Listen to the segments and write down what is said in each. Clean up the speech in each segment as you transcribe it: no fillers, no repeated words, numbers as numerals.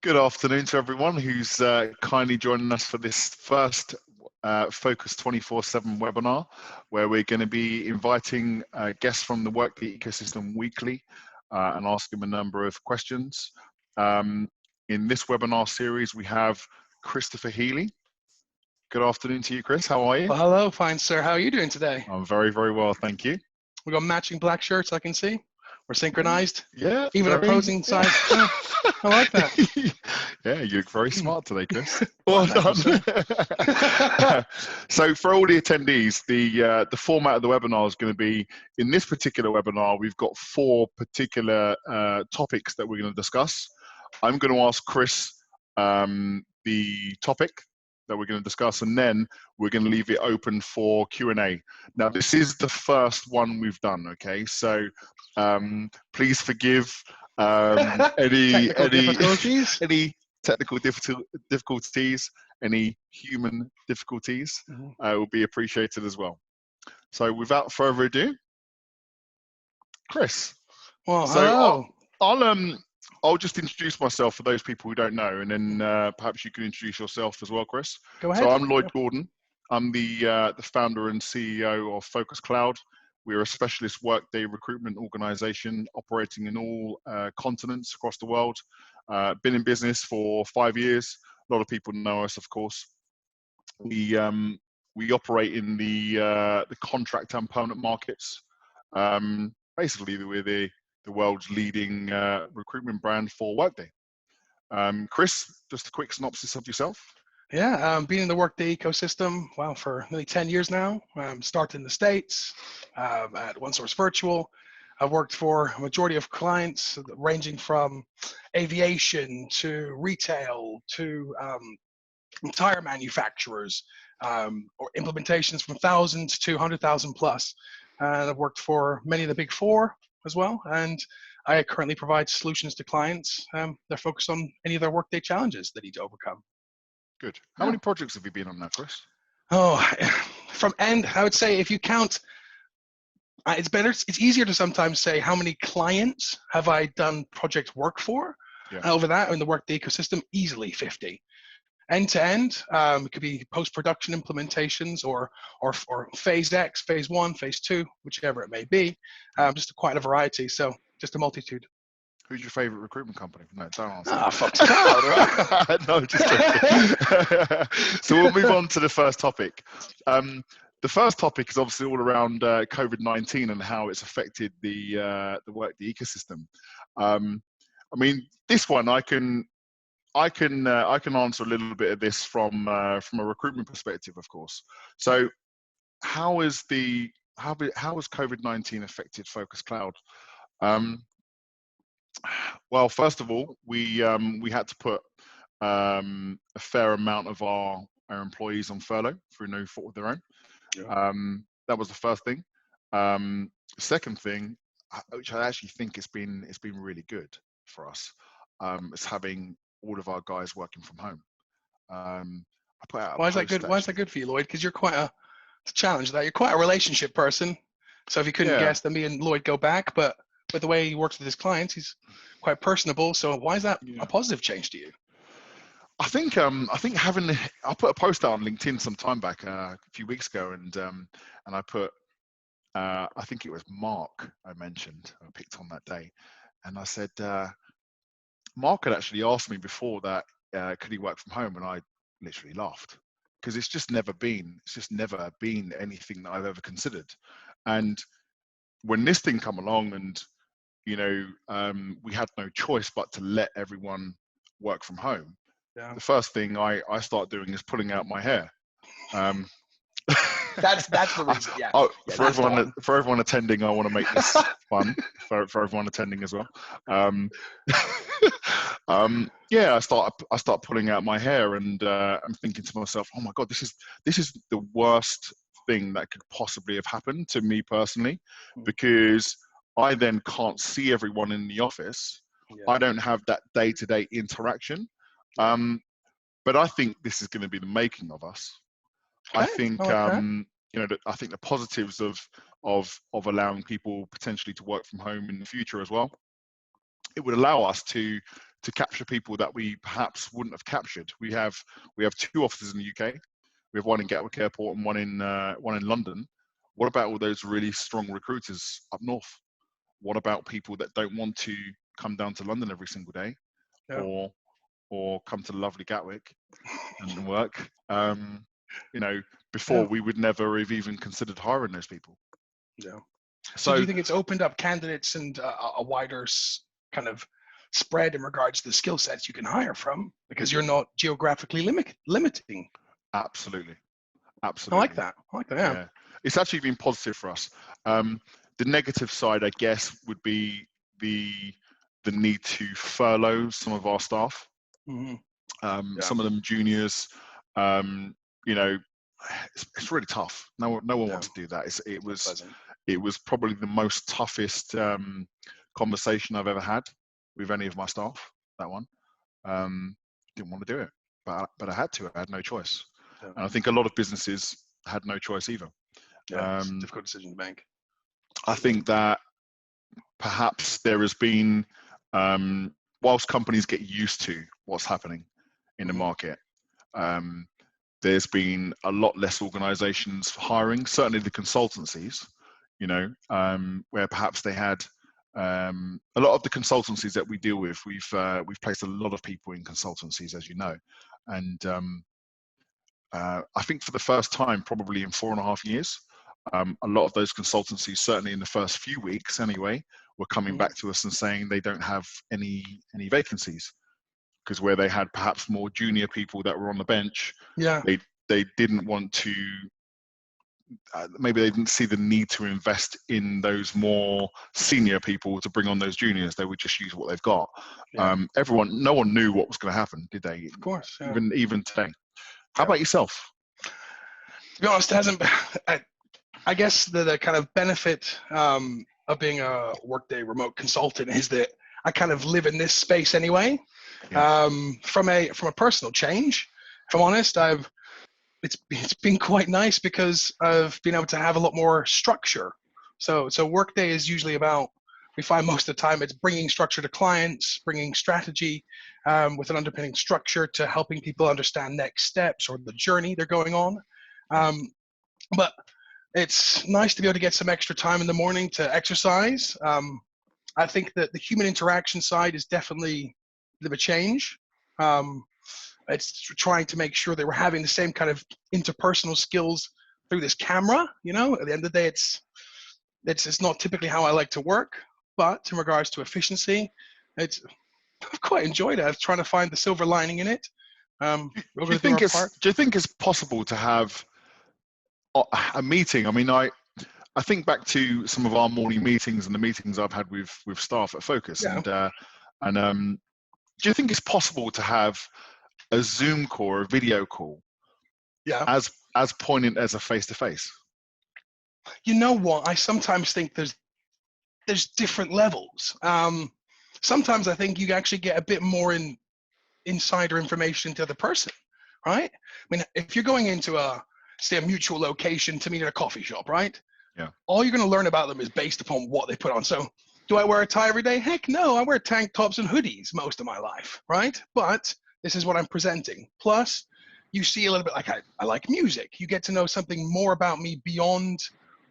Good afternoon to everyone who's kindly joining us for this first Focus 24/7 webinar, where we're going to be inviting guests from the Workday ecosystem weekly and asking them a number of questions. In this webinar series, we have Christopher Healey. Good afternoon to you, Chris. How are you? Well, hello, fine sir. How are you doing today? I'm very, very well, thank you. We got matching black shirts, I can see. We're synchronized. Yeah. Even opposing sides. Yeah, I like that. Yeah, you look very smart today, Chris. Well, Well done. So for all the attendees, the format of the webinar is going to be, in this particular webinar, we've got 4 particular topics that we're going to discuss. I'm going to ask Chris the topic that we're going to discuss, and then we're going to leave it open for Q&A. Now, this is the first one we've done, okay? So please forgive any technical difficulties, any human difficulties will be appreciated as well. So without further ado, Chris. Well, hello. I'll just introduce myself for those people who don't know, and then perhaps you can introduce yourself as well, Chris. Go ahead. So I'm Lloyd Gordon. I'm the founder and CEO of Focus Cloud. We're a specialist Workday recruitment organization operating in all continents across the world. Been in business for 5 years. A lot of people know us, of course. We operate in the contract and permanent markets. Basically, we're the world's leading recruitment brand for Workday. Chris, just a quick synopsis of yourself. Yeah, been in the Workday ecosystem, wow, for nearly 10 years now. Started in the States at OneSource Virtual. I've worked for a majority of clients ranging from aviation to retail to tire manufacturers, or implementations from 1,000 to 100,000 plus. And I've worked for many of the big 4 as well. And I currently provide solutions to clients that focus on any of their Workday challenges they need to overcome. Good. How many projects have you been on now, Chris? Oh, from end, I would say if you count, it's easier to sometimes say how many clients have I done project work for. Yeah. Over that, in the Workday ecosystem, easily 50. End to end, it could be post-production implementations or phase X, phase 1, phase 2, whichever it may be. Just quite a variety, so just a multitude. Who's your favorite recruitment company? No, don't answer. Fox Cloud, right? No, just joking. So we'll move on to the first topic. The first topic is obviously all around COVID-19 and how it's affected the Workday ecosystem. I mean, this one I can answer a little bit of this from a recruitment perspective, of course. So, how has COVID-19 affected Focus Cloud? Well, first of all, we had to put a fair amount of our employees on furlough through no fault of their own. Yeah. That was the first thing. Second thing, which I actually think it's been really good for us, is having all of our guys working from home. I put out Why is that good? Why is that good for you, Lloyd? Because you're quite a challenge that you're quite a relationship person. So if you couldn't guess, then me and Lloyd go back. But with the way he works with his clients, he's quite personable. So why is that a positive change to you? I think having I put a post out on LinkedIn some time back, a few weeks ago, and I put I think it was Mark I picked on that day, and I said Mark had actually asked me before that could he work from home, and I literally laughed because it's just never been anything that I've ever considered. And when this thing come along, and we had no choice but to let everyone work from home. Yeah. The first thing I start doing is pulling out my hair. That's the reason. Yeah. For everyone attending, I want to make this fun for everyone attending as well. I start pulling out my hair, and I'm thinking to myself, oh my God, this is the worst thing that could possibly have happened to me personally, because I then can't see everyone in the office. Yeah. I don't have that day-to-day interaction. But I think this is going to be the making of us. Okay. I think I think the positives of allowing people potentially to work from home in the future as well. It would allow us to to capture people that we perhaps wouldn't have captured. We have 2 offices in the UK. We have one in Gatwick Airport and one in London. What about all those really strong recruiters up north? What about people that don't want to come down to London every single day, or come to lovely Gatwick and work? Before we would never have even considered hiring those people. Yeah. So do you think it's opened up candidates and a wider kind of spread in regards to the skill sets you can hire from, because you're not geographically limiting? Absolutely. I like that. Yeah. It's actually been positive for us. The negative side, I guess, would be the need to furlough some of our staff. Mm-hmm. Some of them juniors. It's really tough. No one wants to do that. It was probably the most toughest conversation I've ever had with any of my staff. That one. Didn't want to do it, but I had to. I had no choice. Yeah. And I think a lot of businesses had no choice either. Yeah, it's a difficult decision to make. I think that perhaps there has been, whilst companies get used to what's happening in the market, there's been a lot less organizations hiring, certainly the consultancies, where perhaps they had a lot of the consultancies that we deal with. We've placed a lot of people in consultancies, as you know, and I think for the first time, probably in 4.5 years, a lot of those consultancies, certainly in the first few weeks anyway, were coming back to us and saying they don't have any vacancies, because where they had perhaps more junior people that were on the bench, they didn't want to. Maybe they didn't see the need to invest in those more senior people to bring on those juniors. They would just use what they've got. Yeah. No one knew what was going to happen, did they? Of course. Yeah. Even today. How about yourself? To be honest, it hasn't been. I guess the kind of benefit of being a Workday remote consultant is that I kind of live in this space anyway. Yeah. From a personal change, if I'm honest, it's been quite nice because I've been able to have a lot more structure. So Workday is usually about, we find most of the time it's bringing structure to clients, bringing strategy with an underpinning structure to helping people understand next steps or the journey they're going on. But it's nice to be able to get some extra time in the morning to exercise. I think that the human interaction side is definitely a bit of a change. It's trying to make sure that we're having the same kind of interpersonal skills through this camera. At the end of the day, it's not typically how I like to work, but in regards to efficiency, I've quite enjoyed it. I was trying to find the silver lining in it. Do you think it's possible to have a meeting? I mean, I think back to some of our morning meetings and the meetings I've had with staff at Focus, and do you think it's possible to have a Zoom call or a video call as poignant as a face-to-face? You know what? I sometimes think there's different levels. Sometimes I think you actually get a bit more insider information to the person, right? I mean, if you're going into a mutual location to meet at a coffee shop, right? Yeah. All you're going to learn about them is based upon what they put on. So do I wear a tie every day? Heck no, I wear tank tops and hoodies most of my life, right? But this is what I'm presenting. Plus, you see a little bit like I like music. You get to know something more about me beyond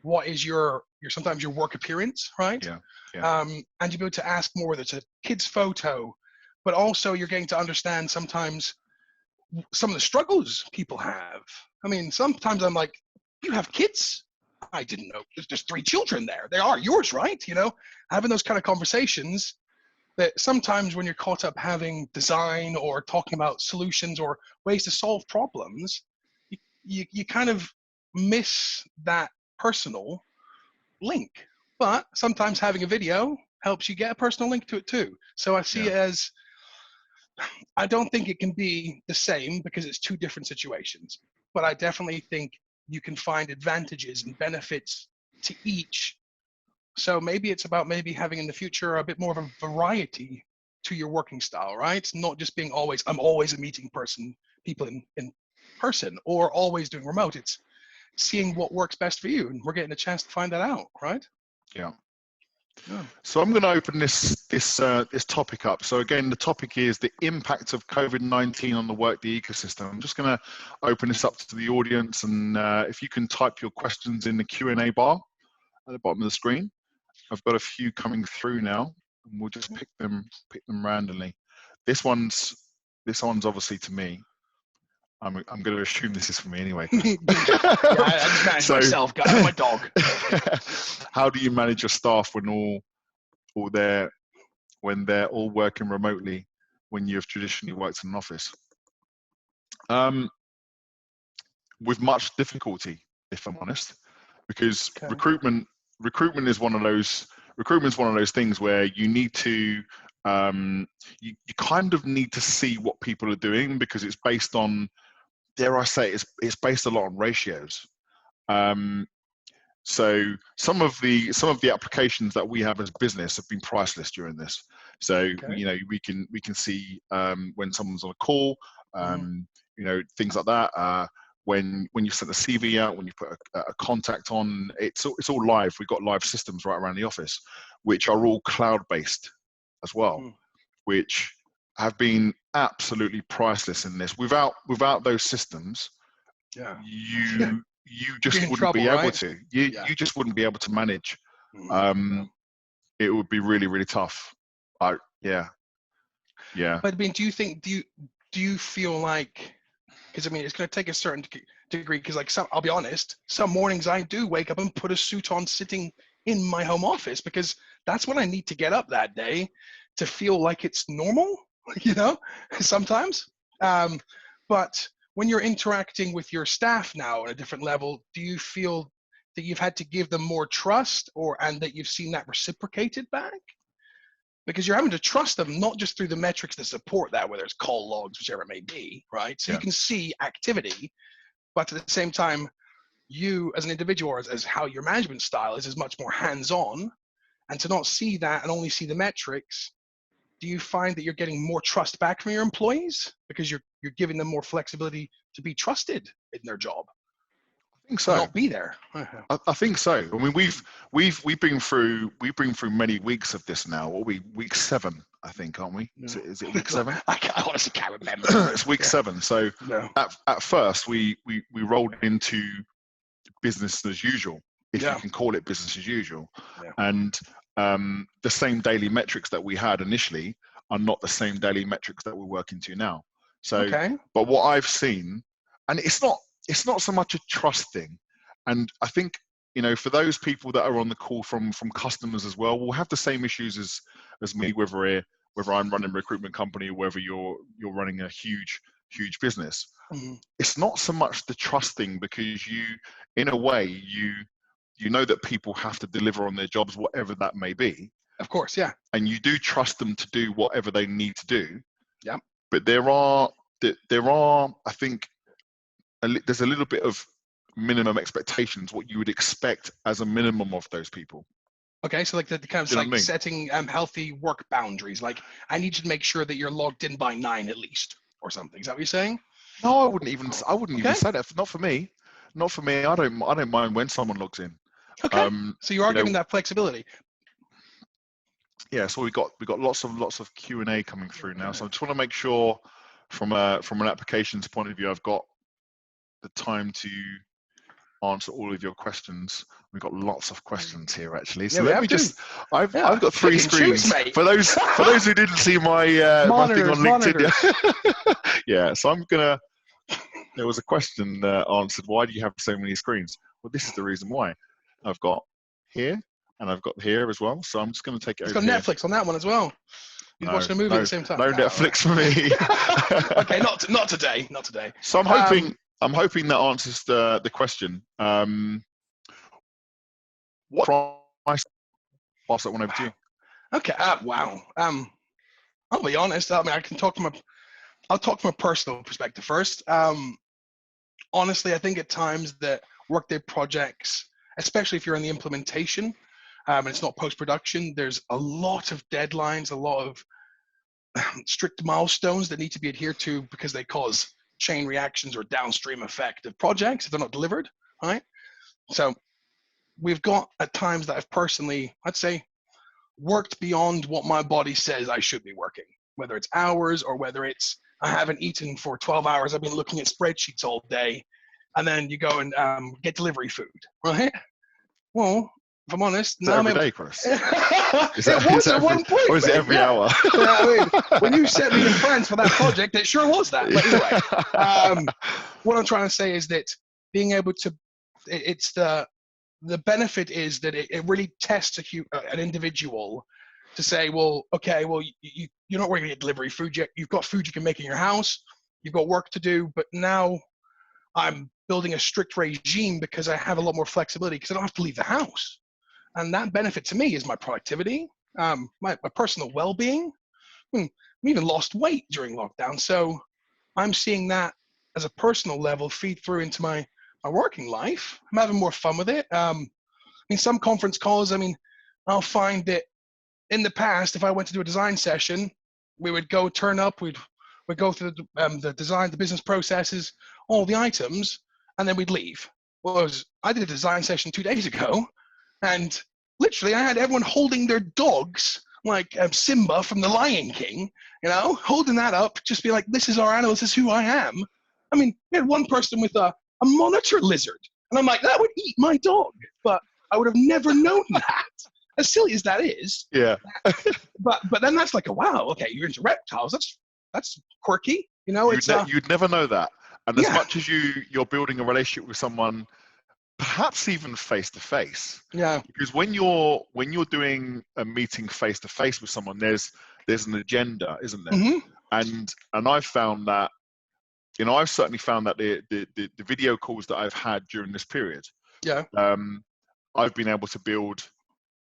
what is your sometimes your work appearance, right? Yeah. And you'll be able to ask more, whether it's a kid's photo, but also you're getting to understand sometimes some of the struggles people have. I mean, sometimes I'm like, you have kids? I didn't know. There's just 3 children there. They are yours, right? Having those kind of conversations that sometimes when you're caught up having design or talking about solutions or ways to solve problems, you kind of miss that personal link. But sometimes having a video helps you get a personal link to it too. So I see it as, I don't think it can be the same because it's 2 different situations, but I definitely think you can find advantages and benefits to each. So maybe it's about having in the future a bit more of a variety to your working style, right? Not just being I'm always a meeting people in person, or always doing remote. It's seeing what works best for you. And we're getting a chance to find that out, right? Yeah. Oh. So I'm going to open this topic up. So again, the topic is the impact of COVID-19 on the Workday ecosystem. I'm just going to open this up to the audience, and if you can type your questions in the Q&A bar at the bottom of the screen. I've got a few coming through now, and we'll just pick them randomly. This one's obviously to me. I'm going to assume this is for me anyway. Yeah, I just manage myself, guys. My dog. How do you manage your staff when they're all working remotely when you've traditionally worked in an office? With much difficulty, if I'm honest, because recruitment is one of those things where you need to you kind of need to see what people are doing, because it's based on, dare I say, it's based a lot on ratios. So some of the applications that we have as business have been priceless during this. So we can see when someone's on a call, things like that. When you send a CV out, when you put a contact on, it's all live. We've got live systems right around the office, which are all cloud-based as well, which have been absolutely priceless in this. Without those systems, you just wouldn't be able to. You just wouldn't be able to manage. It would be really, really tough. Yeah. But I mean, do you feel like, because I mean, it's going to take a certain degree, because like I'll be honest, some mornings I do wake up and put a suit on sitting in my home office, because that's when I need to get up that day to feel like it's normal, sometimes. But when you're interacting with your staff now at a different level, do you feel that you've had to give them more trust, and that you've seen that reciprocated back? Because you're having to trust them, not just through the metrics that support that, whether it's call logs, whichever it may be, right? So you can see activity, but at the same time, you as an individual, or as how your management style is much more hands-on, and to not see that and only see the metrics, do you find that you're getting more trust back from your employees because you're giving them more flexibility to be trusted in their job? I think so. Not be there. I think so. I mean, we've been through many weeks of this now. What are we, week 7, I think, aren't we? Is it week 7? I honestly can't remember. It's week 7. So at first we rolled into business as usual, if you can call it business as usual, and the same daily metrics that we had initially are not the same daily metrics that we're working to now. So, but what I've seen, and it's not so much a trust thing, and I think, for those people that are on the call from customers as well, will have the same issues as me, whether I'm running a recruitment company or whether you're running a huge business. It's not so much the trust thing, because in a way, you know that people have to deliver on their jobs, whatever that may be. Of course, yeah. And you do trust them to do whatever they need to do. Yeah. But there are, I think, there's a little bit of minimum expectations, what you would expect as a minimum of those people. Okay, so like the kind of like setting healthy work boundaries. Like, I need you to make sure that you're logged in by 9 at least, or something. Is that what you're saying? No, I wouldn't even say that. Not for me. I don't mind when someone logs in. Okay. So you are giving that flexibility. Yeah. So we got lots of Q&A coming through now. So I just want to make sure, from an applications point of view, I've got the time to answer all of your questions. We've got lots of questions here, actually. So let me just. I've got 3 screens. For those who didn't see my my thing on LinkedIn. Yeah. So I'm gonna. There was a question answered. Why do you have so many screens? Well, this is the reason why. I've got here and I've got here as well. So I'm just going to take it over. It's got Netflix on that one as well. You can watch the movie at the same time. No Netflix for me. Okay, not today. Not today. So I'm hoping that answers the question. What price? Pass that one over to you. Okay. Wow. I'll be honest. I mean, I'll talk from a personal perspective first. Honestly, I think at times that Workday projects, especially if you're in the implementation, and it's not post-production, there's a lot of deadlines, a lot of strict milestones that need to be adhered to, because they cause chain reactions or downstream effect of projects if they're not delivered, right? So we've got at times that I've personally, I'd say worked beyond what my body says I should be working, whether it's hours or whether it's I haven't eaten for 12 hours. I've been looking at spreadsheets all day. And then you go and get delivery food, right? Well, if I'm honest, Is now that I'm every able day, to... Chris? It was at one point, or is it mate, every yeah. hour? Yeah, I mean, when you sent me to France for that project, it sure was that. But anyway, what I'm trying to say is that being able to, it's the benefit is that it really tests an individual to say, well, okay, well, you're not working at delivery food yet. You've got food you can make in your house. You've got work to do, but now I'm building a strict regime because I have a lot more flexibility because I don't have to leave the house. And that benefit to me is my productivity, my personal well-being. We even lost weight during lockdown. So I'm seeing that as a personal level feed through into my working life. I'm having more fun with it. I mean, some conference calls, I mean, I'll find that in the past, if I went to do a design session, we would go turn up, we'd go through the design, the business processes, all the items, and then we'd leave. Well, I did a design session 2 days ago, and literally I had everyone holding their dogs, like Simba from The Lion King, holding that up, just be like, this is our animal, this is who I am. I mean, we had one person with a monitor lizard, and I'm like, that would eat my dog, but I would have never known that. As silly as that is. Yeah. but then that's like, wow, okay, you're into reptiles. That's quirky. You'd never know that. And as Yeah. much as you're building a relationship with someone, perhaps even face to face. Yeah. Because when you're doing a meeting face to face with someone, there's an agenda, isn't there? Mm-hmm. And I've found that, I've certainly found that the video calls that I've had during this period, Yeah. I've been able to build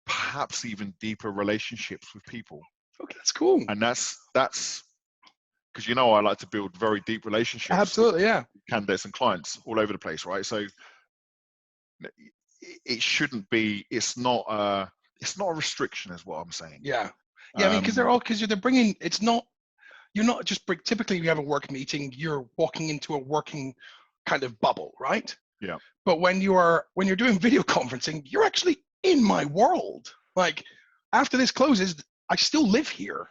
perhaps even deeper relationships with people. Okay, that's cool. And that's because I like to build very deep relationships. Absolutely, yeah. With candidates and clients all over the place, right? So it shouldn't be. It's not a restriction, is what I'm saying. Yeah. I mean, because they're bringing. It's not. You're not just typically you have a work meeting. You're walking into a working kind of bubble, right? Yeah. But when you're doing video conferencing, you're actually in my world. Like after this closes, I still live here.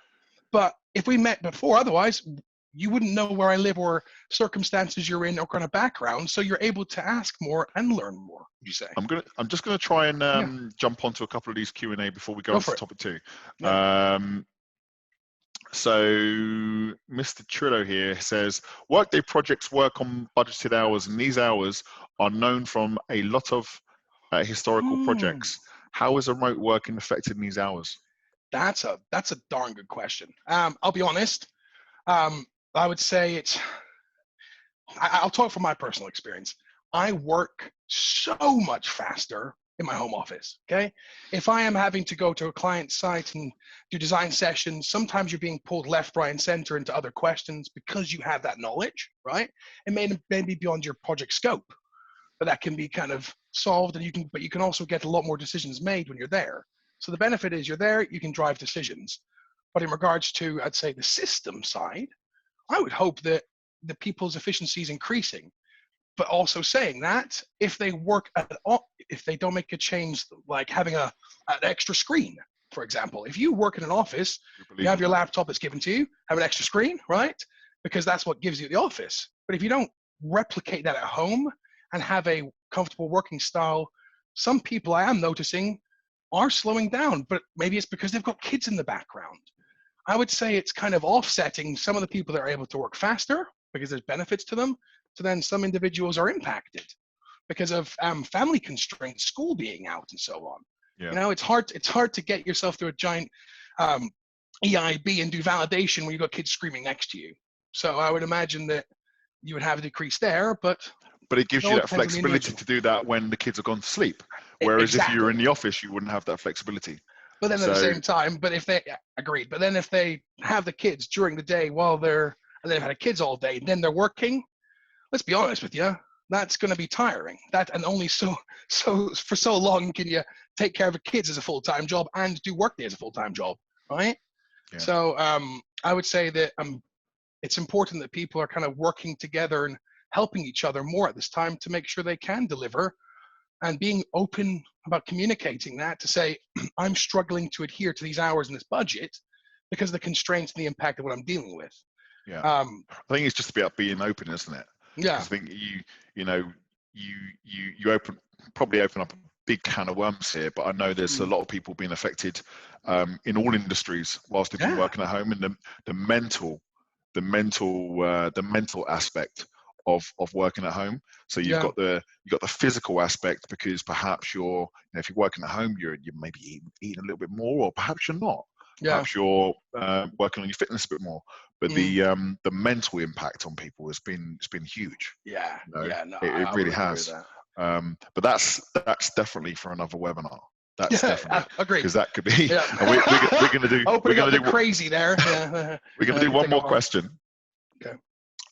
But if we met before, otherwise, you wouldn't know where I live or circumstances you're in or kind of background. So you're able to ask more and learn more, would you say? I'm just going to try and jump onto a couple of these Q&A before we go on to topic 2. Yeah. So Mr. Trillo here says, Workday projects work on budgeted hours, and these hours are known from a lot of historical projects. How is remote working affected in these hours? That's a darn good question. I'll be honest. I would say I'll talk from my personal experience. I work so much faster in my home office, okay? If I am having to go to a client site and do design sessions, sometimes you're being pulled left, right, and center into other questions because you have that knowledge, right? It may be beyond your project scope, but that can be kind of solved, and you can also get a lot more decisions made when you're there. So the benefit is you're there, you can drive decisions. But in regards to, I'd say, the system side, I would hope that the people's efficiency is increasing. But also saying that if they work if they don't make a change, like having an extra screen, for example, if you work in an office, you have your laptop that's given to you, have an extra screen, right? Because that's what gives you the office. But if you don't replicate that at home and have a comfortable working style, some people I am noticing are slowing down, but maybe it's because they've got kids in the background. I would say it's kind of offsetting some of the people that are able to work faster because there's benefits to them. So then some individuals are impacted because of family constraints, school being out, and so on. Yeah. It's hard to get yourself through a giant EIB and do validation when you've got kids screaming next to you. So I would imagine that you would have a decrease there, but it gives you that flexibility to do that when the kids have gone to sleep. Whereas if you're in the office, you wouldn't have that flexibility. But then at the same time, agreed. But then if they have the kids during the day and they've had kids all day, then they're working. Let's be honest with you, that's going to be tiring. And only so for so long can you take care of the kids as a full-time job and do Workday as a full-time job, right? Yeah. So I would say that it's important that people are kind of working together and helping each other more at this time to make sure they can deliver and being open about communicating that to say, I'm struggling to adhere to these hours in this budget because of the constraints and the impact of what I'm dealing with. Yeah. I think it's just about being open, isn't it? Yeah. Because I think you probably open up a big can of worms here, but I know there's a lot of people being affected in all industries whilst they've been working at home, and the mental aspect of working at home. So you've got the physical aspect, because perhaps if you're working at home, you're maybe eating a little bit more, or perhaps you're not. Perhaps you're working on your fitness a bit more, but the mental impact on people has been huge. Yeah, it really has. But that's definitely for another webinar. That's definitely agree, because that could be. And we're going to do. We're going to do crazy there. We're going to do one more question.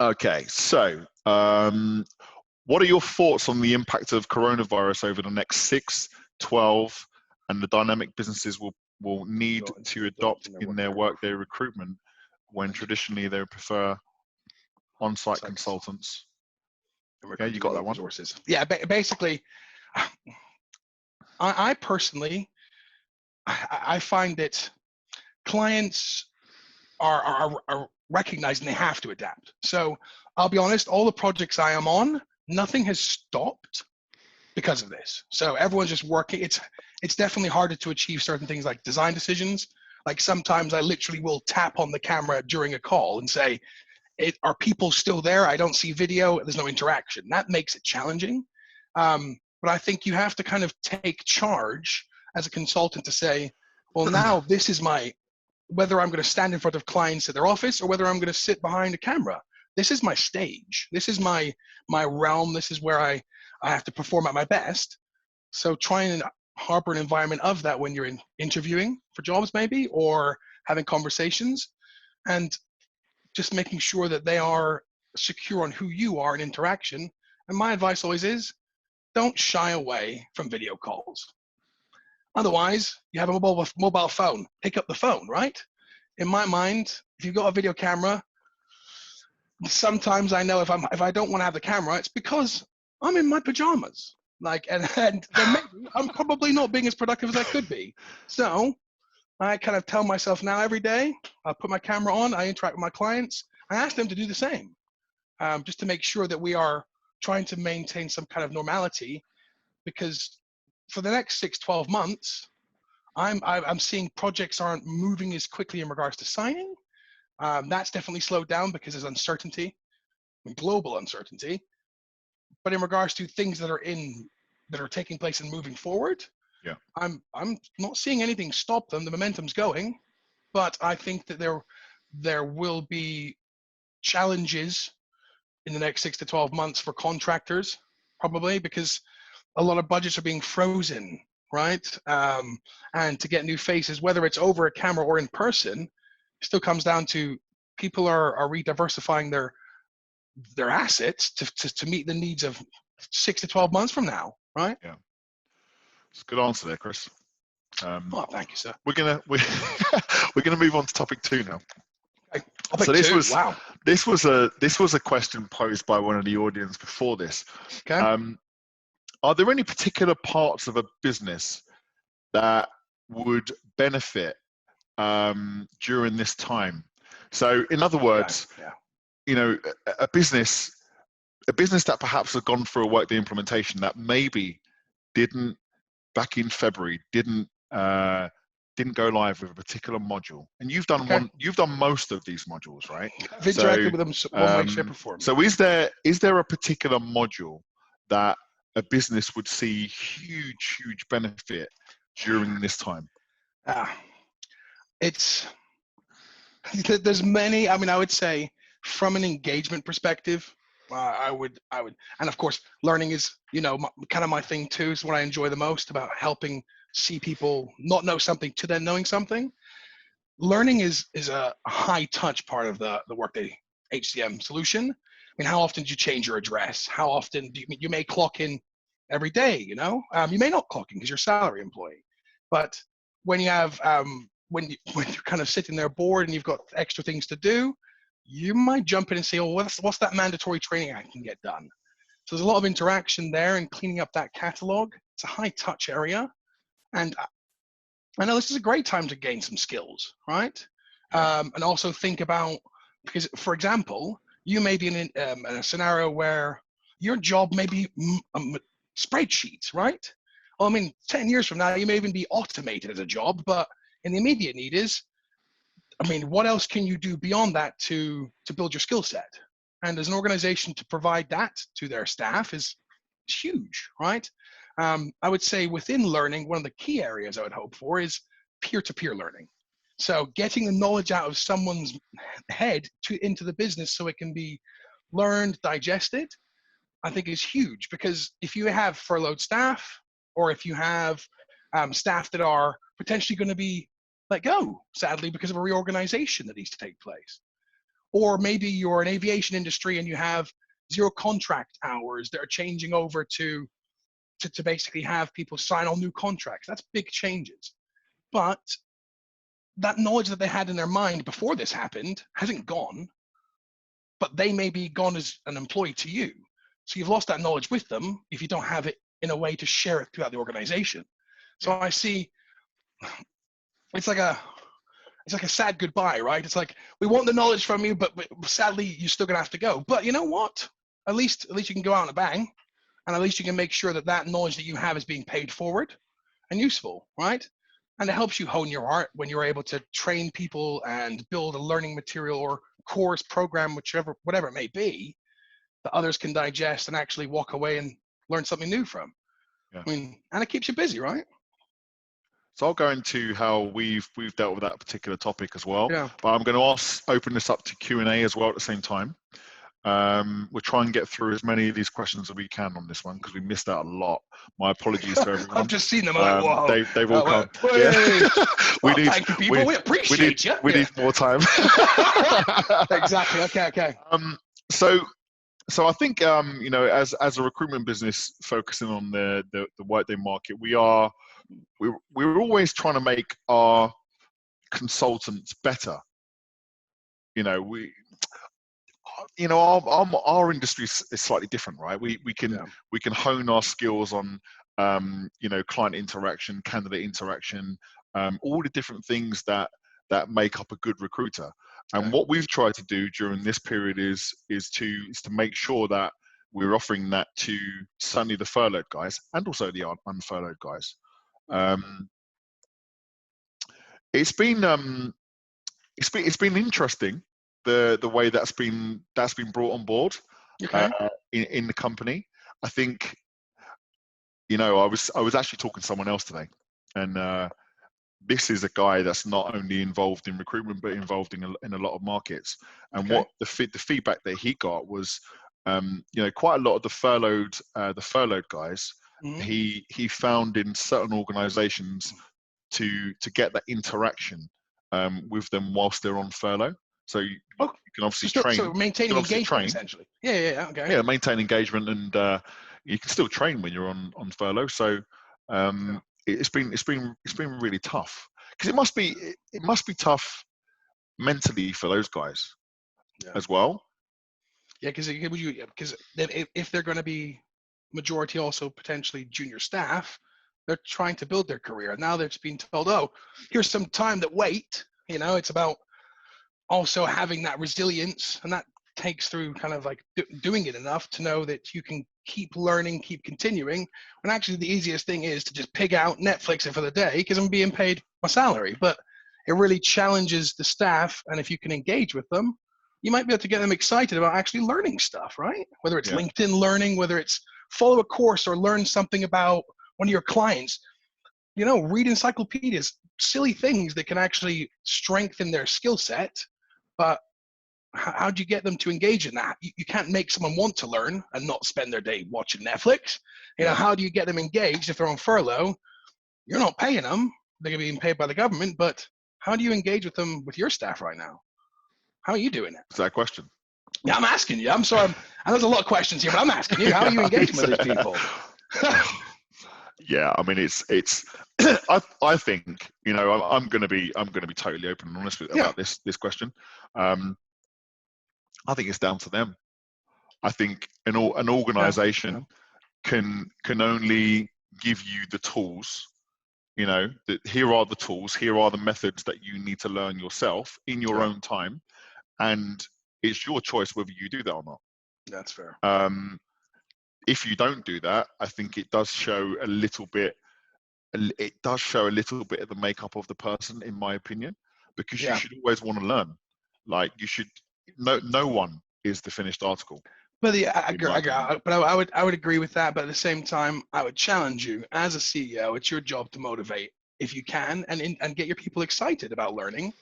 Okay. So, what are your thoughts on the impact of coronavirus over the next 6, 12, and the dynamic businesses will need to adopt in their Workday recruitment when traditionally they prefer on-site consultants? Yeah, you got that one. Resources. Yeah, basically, I personally, I find that clients are recognizing they have to adapt. So I'll be honest, all the projects I am on, nothing has stopped because of this. So everyone's just working. It's definitely harder to achieve certain things like design decisions. Like sometimes I literally will tap on the camera during a call and say, are people still there? I don't see video. There's no interaction. That makes it challenging. But I think you have to kind of take charge as a consultant to say, well, now this is whether I'm going to stand in front of clients at their office or whether I'm going to sit behind a camera. This is my stage. This is my realm. This is where I have to perform at my best. So try and harbor an environment of that when you're interviewing for jobs maybe, or having conversations, and just making sure that they are secure on who you are in interaction. And my advice always is, don't shy away from video calls. Otherwise, you have a mobile phone. Pick up the phone, right? In my mind, if you've got a video camera, sometimes I know if I don't want to have the camera, it's because I'm in my pajamas. And then maybe I'm probably not being as productive as I could be. So I kind of tell myself now every day, I put my camera on, I interact with my clients, I ask them to do the same, just to make sure that we are trying to maintain some kind of normality, because for the next 6, 12 months, I'm seeing projects aren't moving as quickly in regards to signing. That's definitely slowed down because there's uncertainty, global uncertainty. But in regards to things that are taking place and moving forward, I'm not seeing anything stop them. The momentum's going, but I think that there will be challenges in the next 6 to 12 months for contractors, probably because a lot of budgets are being frozen, right? And to get new faces, whether it's over a camera or in person, still comes down to people are rediversifying their assets to meet the needs of 6 to 12 months from now, right? Yeah, it's a good answer there, Chris. Oh, thank you, sir. We're gonna move on to topic 2 now. Okay. So this was a question posed by one of the audience before this. Okay. Are there any particular parts of a business that would benefit during this time? So, in other words, a business that perhaps has gone through a Workday implementation that maybe didn't back in February didn't go live with a particular module, and you've done you've done most of these modules, right? I've interacted with them one way, shape, or form. So is there a particular module that a business would see huge benefit during this time? There's many. I mean, I would say from an engagement perspective, I would, and of course, learning is, kind of my thing too. Is what I enjoy the most about helping see people not know something to then knowing something. Learning is a high touch part of the Workday HCM solution. I mean, how often do you change your address? How often do you may clock in every day? You may not clock in because you're a salary employee, but when you have when you're kind of sitting there bored and you've got extra things to do, you might jump in and say, "Oh, what's that mandatory training I can get done?" So there's a lot of interaction there and cleaning up that catalog. It's a high touch area. And I know this is a great time to gain some skills, right? And also think about, because for example, you may be in a scenario where your job may be spreadsheets, right? Well, I mean, 10 years from now, you may even be automated as a job, but in the immediate need is, I mean, what else can you do beyond that to build your skill set? And as an organization to provide that to their staff is huge, right? I would say within learning, one of the key areas I would hope for is peer-to-peer learning. So getting the knowledge out of someone's head into the business so it can be learned, digested, I think is huge. Because if you have furloughed staff, or if you have staff that are potentially going to be let go, sadly, because of a reorganization that needs to take place, or maybe you're an aviation industry and you have 0 contract hours that are changing over to basically have people sign on new contracts. That's big changes. But that knowledge that they had in their mind before this happened hasn't gone, but they may be gone as an employee to you. So you've lost that knowledge with them if you don't have it in a way to share it throughout the organization. So I see it's like a sad goodbye, right? It's like, we want the knowledge from you, but sadly you're still gonna have to go. But you know what? At least you can go out on a bang, and at least you can make sure that that knowledge that you have is being paid forward and useful, right? And it helps you hone your art when you're able to train people and build a learning material or course program, whatever it may be, that others can digest and actually walk away and learn something new from. I mean, and it keeps you busy, right? So I'll go into how we've dealt with that particular topic as well. Yeah. But I'm going to open this up to Q&A as well at the same time. We'll try and get through as many of these questions as we can on this one because we missed out a lot. My apologies to everyone. I've just seen them. Like, wow. They've all come. Thank you, people. We appreciate you. We need more time. Exactly. Okay. So I think as a recruitment business focusing on the Workday market, we're always trying to make our consultants better. Our industry is slightly different, right? We can hone our skills on client interaction, candidate interaction, all the different things that make up a good recruiter. And what we've tried to do during this period is to make sure that we're offering that to certainly the furloughed guys and also the unfurloughed guys. It's been interesting the way that's been brought on board in the company. I think I was actually talking to someone else today, and this is a guy that's not only involved in recruitment but involved in a lot of markets. And what the feedback that he got was, quite a lot of the furloughed guys, he found in certain organizations to get that interaction with them whilst they're on furlough. So you can obviously train. So maintaining engagement, essentially. Yeah, okay. Yeah, maintain engagement, and you can still train when you're on furlough. So it's been really tough, because it must be tough mentally for those guys as well. Yeah, because if they're going to be majority also potentially junior staff, they're trying to build their career. Now they're just being told, oh, here's some time that wait. It's about also having that resilience, and that takes through kind of like doing it enough to know that you can keep learning, keep continuing, when actually the easiest thing is to just pig out Netflix it for the day because I'm being paid my salary. But it really challenges the staff, and if you can engage with them, you might be able to get them excited about actually learning stuff, right? Whether it's LinkedIn learning, whether it's follow a course or learn something about one of your clients, read encyclopedias, silly things that can actually strengthen their skill set. But how do you get them to engage in that? You can't make someone want to learn and not spend their day watching Netflix. How do you get them engaged if they're on furlough? You're not paying them. They're being paid by the government, but how do you engage with them with your staff right now? How are you doing it? Is that a question? Yeah, I'm asking you. I'm sorry. And there's a lot of questions here, but I'm asking you, how are you engaging with these people? Yeah, I mean, it's. I think I'm going to be totally open and honest about this question. I think it's down to them. I think an organization can only give you the tools, that here are the tools, here are the methods that you need to learn yourself in your own time, and it's your choice whether you do that or not. That's fair. If you don't do that, I think it does show a little bit of the makeup of the person, in my opinion, because you should always want to learn. Like, you should, no one is the finished article. But I would agree with that. But at the same time, I would challenge you as a CEO. It's your job to motivate, if you can, and get your people excited about learning.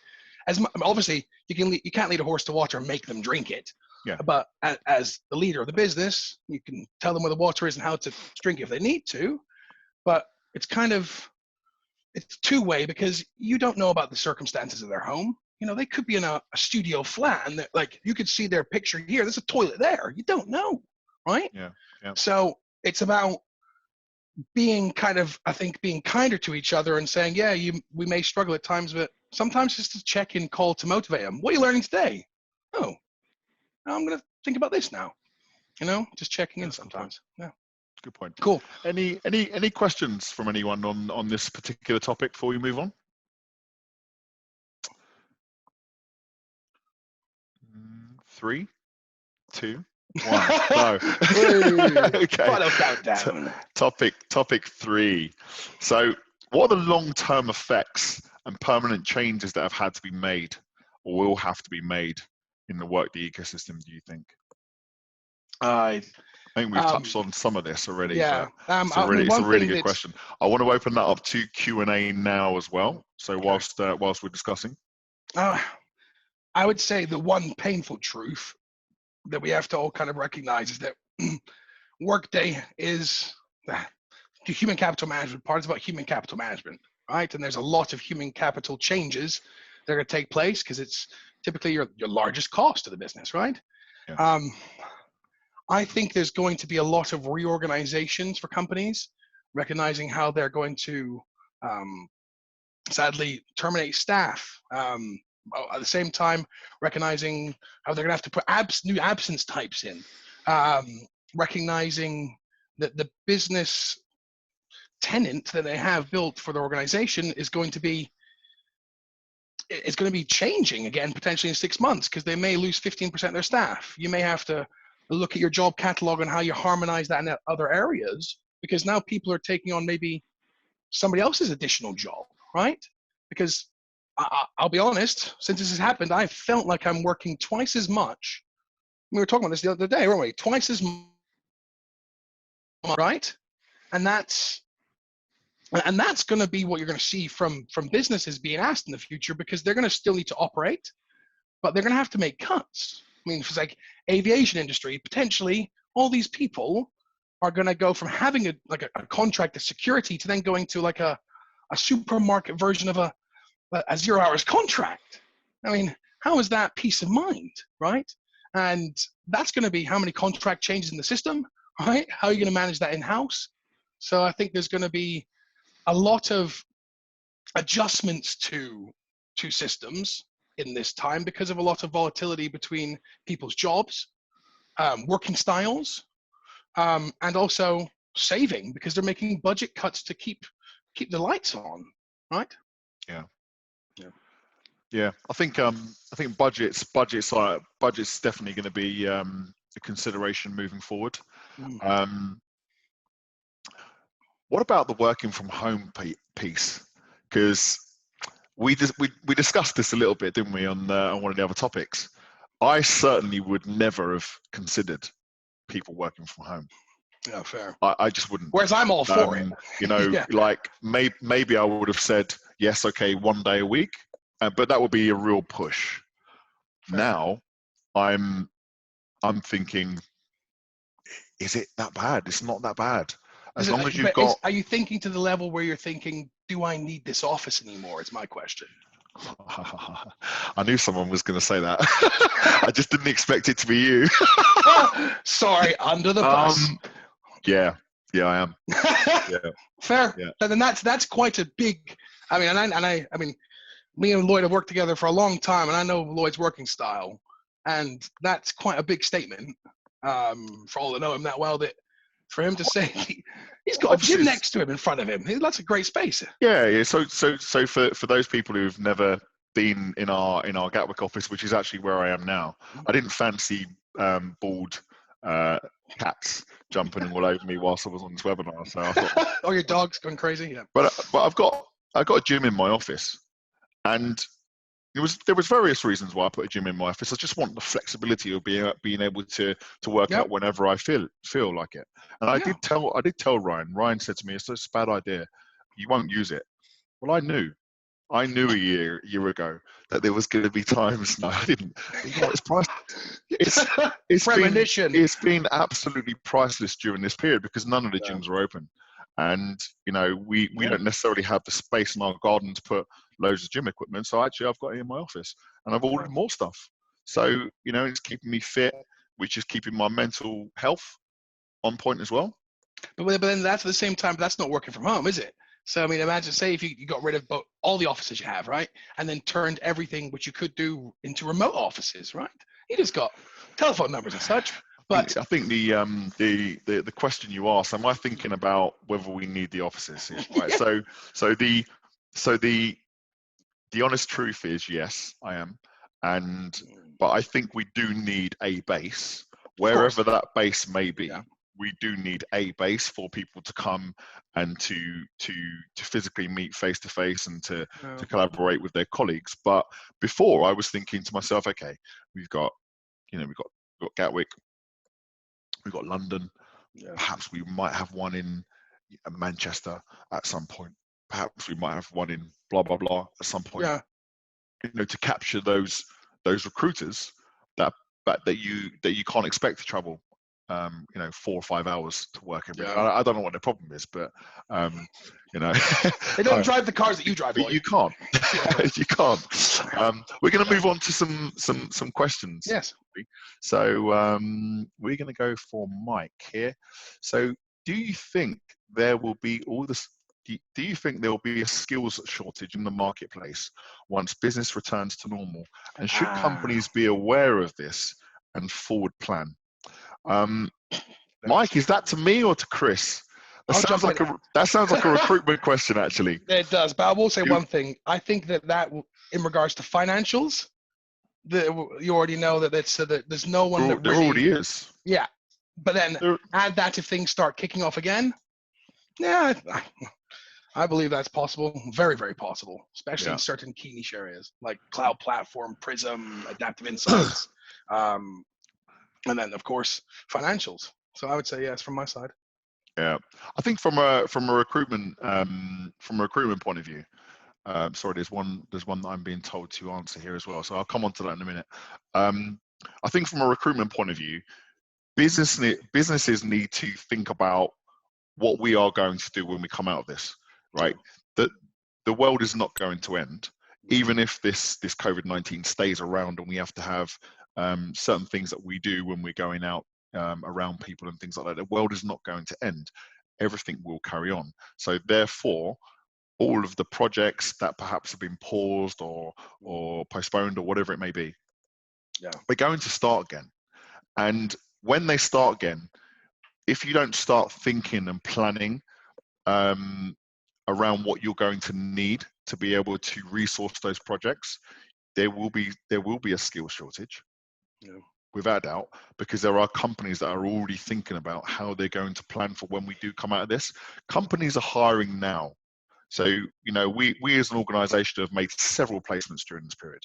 Obviously, you can't lead a horse to water and make them drink it. Yeah. But as the leader of the business, you can tell them where the water is and how to drink if they need to. But it's two-way, because you don't know about the circumstances of their home. They could be in a studio flat, and like, you could see their picture here. There's a toilet there. You don't know, right? Yeah. So it's about being being kinder to each other and saying, we may struggle at times, but sometimes just a check-in call to motivate them. What are you learning today? Oh, I'm going to think about this now. Just checking in sometimes. Yeah. Good point. Cool. Any questions from anyone on this particular topic before we move on? 3, 2, 1. No. Okay. Final countdown. Topic 3. So, what are the long-term effects and permanent changes that have had to be made, or will have to be made, in the Workday ecosystem, do you think? I think we've touched on some of this already. Yeah. It's a really good question. I want to open that up to Q&A now as well. So whilst we're discussing. I would say the one painful truth that we have to all kind of recognize is that Workday is the human capital management part. Is about human capital management, right? And there's a lot of human capital changes that are going to take place, because it's typically your largest cost of the business, right? Yeah. I think there's going to be a lot of reorganizations for companies, recognizing how they're going to sadly terminate staff. At the same time, recognizing how they're going to have to put new absence types in, recognizing that the business tenant that they have built for the organization is going to be changing again, potentially in 6 months, because they may lose 15% of their staff. You may have to look at your job catalog and how you harmonize that in other areas, because now people are taking on maybe somebody else's additional job, right? Because I'll be honest, since this has happened, I felt like I'm working twice as much. We were talking about this the other day, weren't we? Twice as much, right? And that's going to be what you're going to see from businesses being asked in the future, because they're going to still need to operate, but they're going to have to make cuts. I mean, if it's like aviation industry, potentially all these people are going to go from having a contract of security to then going to like a supermarket version of a 0 hours contract. I mean, how is that peace of mind, right? And that's going to be how many contract changes in the system, right? How are you going to manage that in-house? So I think there's going to be a lot of adjustments to systems in this time, because of a lot of volatility between people's jobs, working styles, and also saving, because they're making budget cuts to keep the lights on, right? Yeah. I think budgets definitely going to be a consideration moving forward. What about the working from home piece? Because we discussed this a little bit, didn't we, on one of the other topics? I certainly would never have considered people working from home. Yeah, fair. I just wouldn't. Whereas I'm all for it. Yeah. Like maybe I would have said yes, okay, 1 day a week, but that would be a real push. Fair. Now, I'm thinking, is it that bad? It's not that bad. As long as you've got. Are you thinking to the level where you're thinking, do I need this office anymore? Is my question. I knew someone was going to say that. I just didn't expect it to be you. Sorry, under the bus. Yeah, I am. Yeah. Fair. Yeah. And then that's quite a big. I mean, me and Lloyd have worked together for a long time, and I know Lloyd's working style, and that's quite a big statement. for all that know him that well, that for him to say he's got a Obviously, gym next to him in front of him, that's a great space. yeah. So for those people who've never been in our Gatwick office, which is actually where I am now, I didn't fancy bald cats jumping all over me whilst I was on this webinar. So I thought, or your dog's going crazy. Yeah. but I've got a gym in my office, and there was various reasons why I put a gym in my office. I just want the flexibility of being able to work out whenever I feel like it. And I did tell Ryan. Ryan said to me, "It's a bad idea. You won't use it." Well, I knew a year ago that there was going to be times. No, I didn't. It's priceless. It's been absolutely priceless during this period because none of the gyms are open, and we don't necessarily have the space in our garden to put loads of gym equipment. So actually, I've got it in my office, and I've ordered more stuff. So it's keeping me fit, which is keeping my mental health on point as well. But then that's at the same time, that's not working from home, is it? So, I mean, imagine, say if you got rid of all the offices you have, right? And then turned everything which you could do into remote offices, right? You just got telephone numbers and such. But I think the question you asked, am I thinking about whether we need the offices? Right. So the honest truth is, yes, I am. But I think we do need a base, wherever that base may be. Yeah. We do need a base for people to come and to physically meet face to face and to collaborate with their colleagues. But before, I was thinking to myself, okay, we've got Gatwick, we've got London. Yeah. Perhaps we might have one in Manchester at some point. Perhaps we might have one in blah blah blah at some point. Yeah. To capture those recruiters that you can't expect to travel 4 or 5 hours to work every day. I don't know what the problem is, but they don't drive the cars that you drive. But you can't. You can't. We're going to move on to some questions. Yes. So we're going to go for Mike here. So do you think there will be do you think there will be a skills shortage in the marketplace once business returns to normal? And should companies be aware of this and forward plan? Mike, is that to me or to Chris? That sounds like a recruitment question, actually. It does, but I will say one thing. I think that in regards to financials, you already know that there's no one that really. There already is. Yeah, but then add that if things start kicking off again. Yeah, I believe that's possible. Very, very possible, especially in certain key niche areas like cloud platform, Prism, Adaptive Insights. And then, of course, financials. So I would say yes from my side. Yeah, I think from a recruitment point of view. Sorry, there's one that I'm being told to answer here as well. So I'll come on to that in a minute. I think from a recruitment point of view, businesses need to think about what we are going to do when we come out of this. Right, that the world is not going to end, even if this COVID-19 stays around and we have to have certain things that we do when we're going out around people and things like that. The world is not going to end. Everything will carry on. So therefore, all of the projects that perhaps have been paused or postponed or whatever it may be, we're going to start again. And when they start again, if you don't start thinking and planning around what you're going to need to be able to resource those projects, there will be a skill shortage. Yeah. Without doubt, because there are companies that are already thinking about how they're going to plan for when we do come out of this. Companies are hiring now. So, we as an organization have made several placements during this period.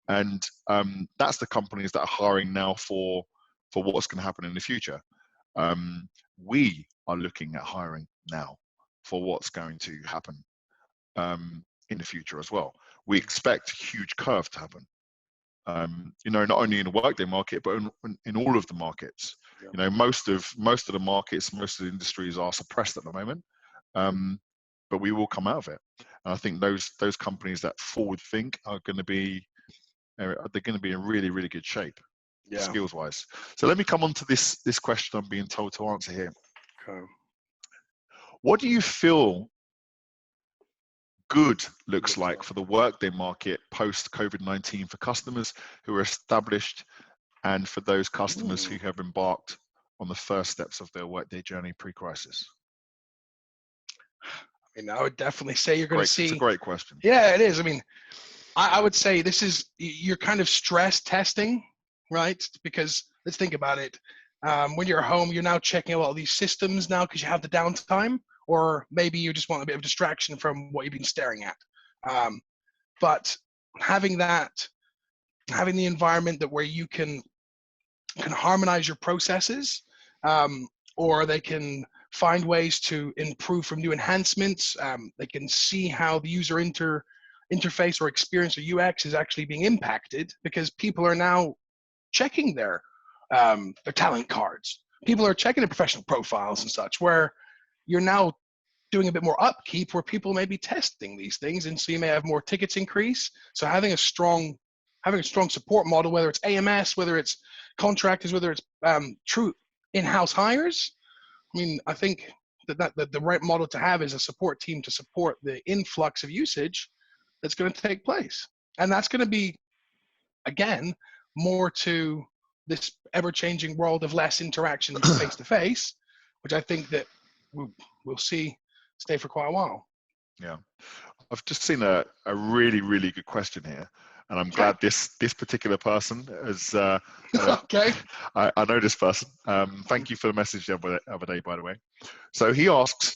And that's the companies that are hiring now for what's going to happen in the future. We are looking at hiring now for what's going to happen in the future as well. We expect a huge curve to happen. Not only in the Workday market, but in all of the markets. Yeah. Most of the markets, most of the industries are suppressed at the moment, but we will come out of it. And I think those companies that forward think are going to be in really, really good shape, skills wise. So let me come on to this question I'm being told to answer here. Okay. What do you feel good looks like for the Workday market post COVID-19 for customers who are established and for those customers who have embarked on the first steps of their Workday journey pre-crisis? I mean, I would definitely say you're going to see. It's a great question. Yeah, it is. I mean, I would say this is, you're kind of stress testing, right? Because let's think about it. When you're at home, you're now checking out all these systems now because you have the downtime, or maybe you just want a bit of distraction from what you've been staring at. But having the environment that where you can harmonize your processes, or they can find ways to improve from new enhancements. They can see how the user interface or experience or UX is actually being impacted, because people are now checking their talent cards. People are checking their professional profiles and such, where you're now doing a bit more upkeep where people may be testing these things, and so you may have more tickets increase. So having a strong support model, whether it's AMS, whether it's contractors, whether it's true in-house hires. I mean, I think that the right model to have is a support team to support the influx of usage that's going to take place. And that's going to be, again, more to this ever-changing world of less interaction face-to-face, which I think that we'll see stay for quite a while. Yeah. I've just seen a really, really good question here. And I'm glad this particular person is. Okay. I know this person. Thank you for the message the other day, by the way. So he asks,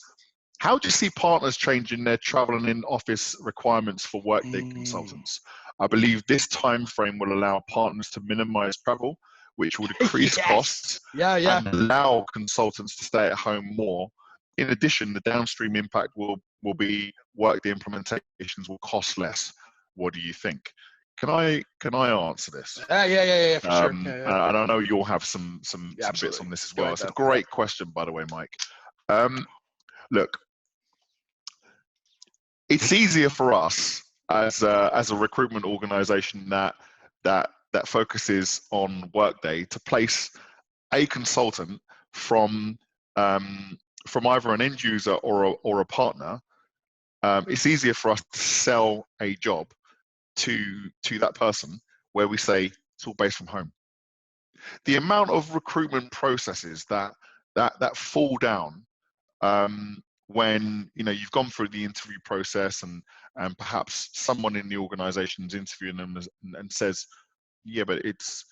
how do you see partners changing their travel and in-office requirements for Workday consultants? I believe this time frame will allow partners to minimize travel, which will decrease costs and allow consultants to stay at home more. In addition, the downstream impact will be Workday implementations will cost less. What do you think? Can I answer this? Yeah, for sure. And I know you'll have some bits on this as well. It's a great question, by the way, Mike. Look, it's easier for us as a recruitment organization that focuses on Workday to place a consultant from either an end user or a partner. It's easier for us to sell a job to that person where we say it's all based from home. The amount of recruitment processes that fall down when you've gone through the interview process and perhaps someone in the organization is interviewing them and says, yeah, but it's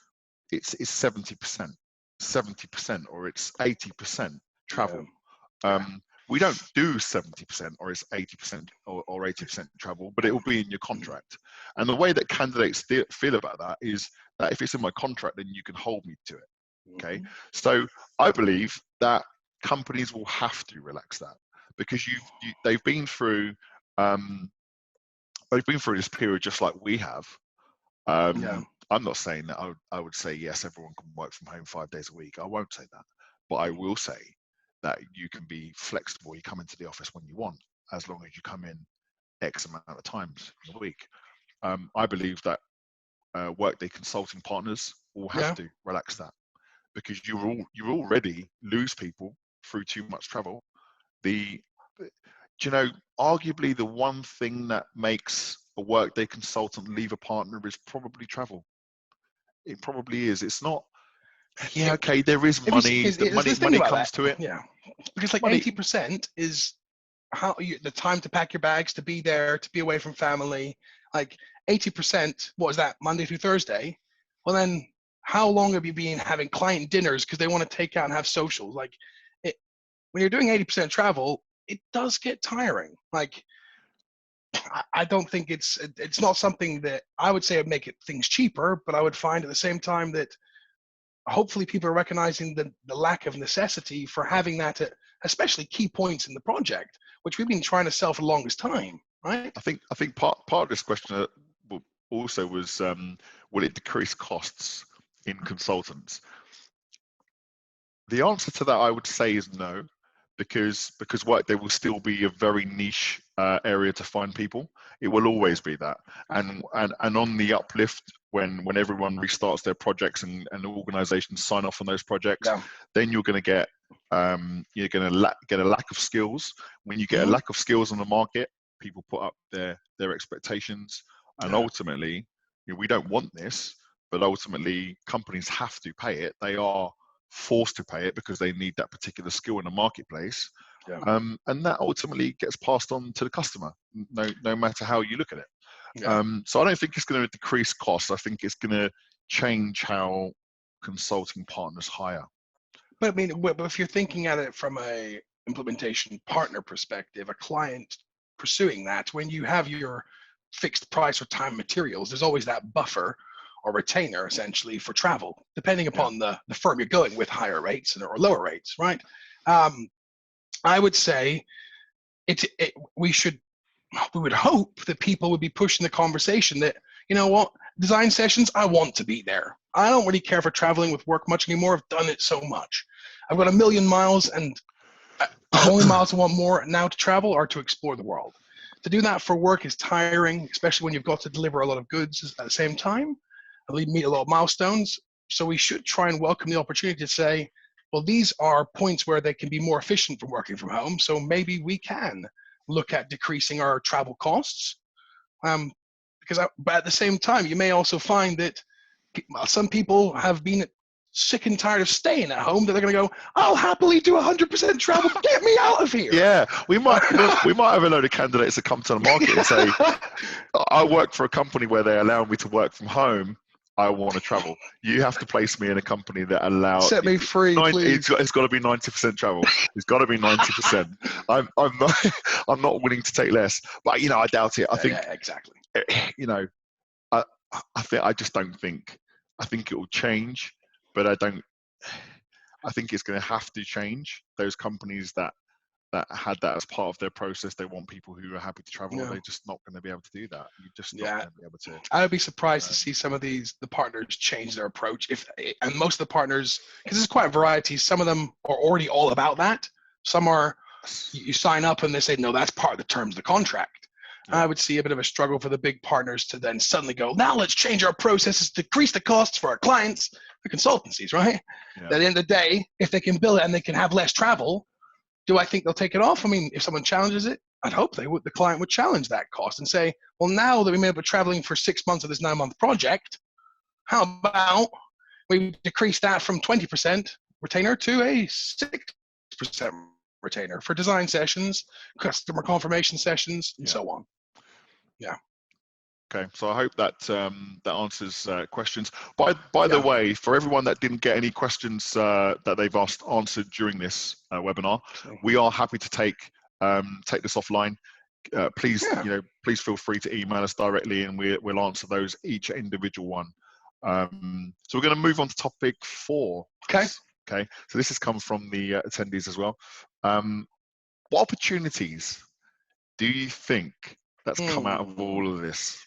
70%, or it's 80% travel. We don't do 70% or it's 80% or 80% travel, but it will be in your contract. And the way that candidates feel about that is that if it's in my contract, then you can hold me to it. Okay. So I believe that companies will have to relax that, because they've been through this period just like we have. I'm not saying that I would say yes, everyone can work from home 5 days a week. I won't say that, but I will say that you can be flexible. You come into the office when you want, as long as you come in X amount of times in a week. I believe that Workday consulting partners will have to relax that, because you already lose people through too much travel. Arguably the one thing that makes a Workday consultant leave a partner is probably travel. It probably is. It's not. Yeah, okay. There is money. Money comes to it. Yeah, because like 80% is the time to pack your bags, to be there, to be away from family. Like 80%, what is that? Monday through Thursday. Well, then how long have you been having client dinners because they want to take out and have socials? Like when you're doing 80% travel, it does get tiring. Like I don't think it's not something that I would say would make things cheaper, but I would find at the same time that hopefully people are recognizing the lack of necessity for having that at especially key points in the project, which we've been trying to sell for the longest time, right? I think part of this question also was, will it decrease costs in consultants? The answer to that, I would say, is no, because Workday will still be a very niche area to find people. It will always be that, and on the uplift when everyone restarts their projects and organizations sign off on those projects, then you're going to get get a lack of skills. When you get a lack of skills on the market, people put up their expectations, and ultimately, we don't want this, but ultimately companies have to pay it. They are forced to pay it because they need that particular skill in the marketplace. Yeah. And that ultimately gets passed on to the customer, no matter how you look at it. Yeah. So I don't think it's going to decrease costs. I think it's going to change how consulting partners hire. But I mean, but if you're thinking at it from a implementation partner perspective, a client pursuing that, when you have your fixed price or time materials, there's always that buffer or retainer essentially for travel, depending upon the firm you're going with, higher rates or lower rates, right? I would say we would hope that people would be pushing the conversation that, you know what, design sessions, I want to be there. I don't really care for traveling with work much anymore. I've done it so much. I've got 1,000,000 miles, and the only miles I want more now to travel are to explore the world. To do that for work is tiring, especially when you've got to deliver a lot of goods at the same time, and meet a lot of milestones. So we should try and welcome the opportunity to say, well, these are points where they can be more efficient from working from home. So maybe we can look at decreasing our travel costs. But at the same time, you may also find that some people have been sick and tired of staying at home, that they're going to go, I'll happily do 100% travel. Get me out of here. Yeah, we might have a load of candidates that come to the market and say, I work for a company where they allow me to work from home. I want to travel. You have to place me in a company that allows. Set me free, please. It's got to be 90% travel. It's got to be 90%. I'm not willing to take less. But I doubt it. I think exactly. I just don't think. I think it will change, but I think it's going to have to change. Those companies that had that as part of their process, they want people who are happy to travel. They're just not going to be able to do that. You're just not going to be able to. I would be surprised to see some of the partners change their approach. And most of the partners, because there's quite a variety, some of them are already all about that. Some are, you sign up and they say, no, that's part of the terms of the contract. Yeah. I would see a bit of a struggle for the big partners to then suddenly go, now let's change our processes, decrease the costs for our clients, the consultancies, right? Yeah. At the end of the day, if they can bill it and they can have less travel, do I think they'll take it off? I mean, if someone challenges it, I'd hope the client would challenge that cost and say, well, now that we may have been traveling for 6 months of this 9-month project, how about we decrease that from 20% retainer to a 6% retainer for design sessions, customer confirmation sessions, and so on. Yeah. Okay, so I hope that that answers questions. By the way, for everyone that didn't get any questions that they've answered during this webinar, we are happy to take this offline. Please, please feel free to email us directly, and we'll answer those each individual one. So we're going to move on to topic 4. Okay. Okay. So this has come from the attendees as well. What opportunities do you think that's come out of all of this?